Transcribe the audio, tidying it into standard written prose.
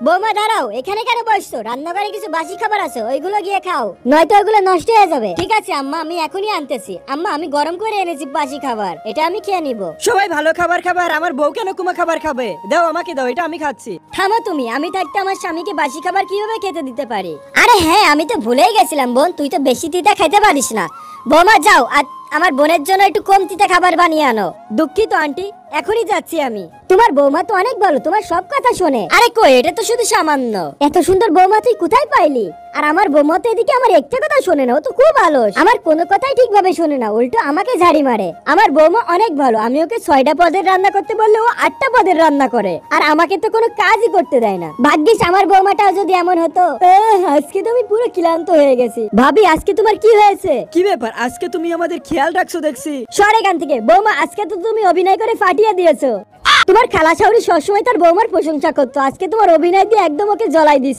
বৌমা দাঁড়াও, এখানে কেন বসছো? রান্নাঘরে কিছু বাসি খাবার আছে, ওইগুলো গিয়ে খাও, নয়তো ওইগুলো নষ্ট হয়ে যাবে। ঠিক আছে আম্মা, আমি এখনই আনতেছি। আম্মা আমি গরম করে এনেছি বাসি খাবার, এটা আমি খেয়ে নিব। সবাই ভালো খাবার খাবার, আমার বউ কেন কুমা খাবার খাবে? দাও আমাকে দাও, এটা আমি খাচ্ছি। থামো তুমি, আমি থাকতে আমার স্বামীকে বাসি খাবার কিভাবে খেতে দিতে পারি? আরে হ্যাঁ, আমি তো ভুলেই গেছিলাম বোন, তুই তো বেশি তিতা খাইতে পারিস না। বৌমা যাও, আর আমার বোনের জন্য একটু কম তিতা খাবার বানিয়ে আনো। দুঃখিত আন্টি, এখনই যাচ্ছি আমি। তোমার বৌমা তো অনেক ভালো, তোমার সব কথা শোনে। আরে কই, এটা তো শুধু সামান্য। এত সুন্দর বৌমা তুই কোথায় পাইলি? আর আমার বৌমা তো এদিকে আমার একটা কথা শোনে না, ও তো খুব ভালো, আমার কোনো কথাই ঠিকভাবে শোনে না, উল্টো আমাকে ঝাড়ি মারে। আমার বৌমা অনেক ভালো, আমি ওকে 6টা পদের রান্না করতে বললে ও 8টা পদের রান্না করে, আর আমাকে তো কোনো কাজই করতে দেয় না। ভাগ্যিস আমার বৌমাটাও যদি এমন হতো। আজকে তো আমি পুরো ক্লান্ত হয়ে গেছি। ভাবি আজকে তোমার কি হয়েছে? কি ব্যাপার, আজকে তুমি আমাদের খেয়াল রাখছো দেখছি। সর এখান থেকে। বৌমা আজকে তো তুমি অভিনয় করে ফাটিয়ে দিয়েছো। তোমার খালা শাশুড়ি সবসময় তার বৌমার প্রশংসা করতো, আজকে তোমার অভিনয় দিয়ে একদম ওকে জ্বলাই দিছো।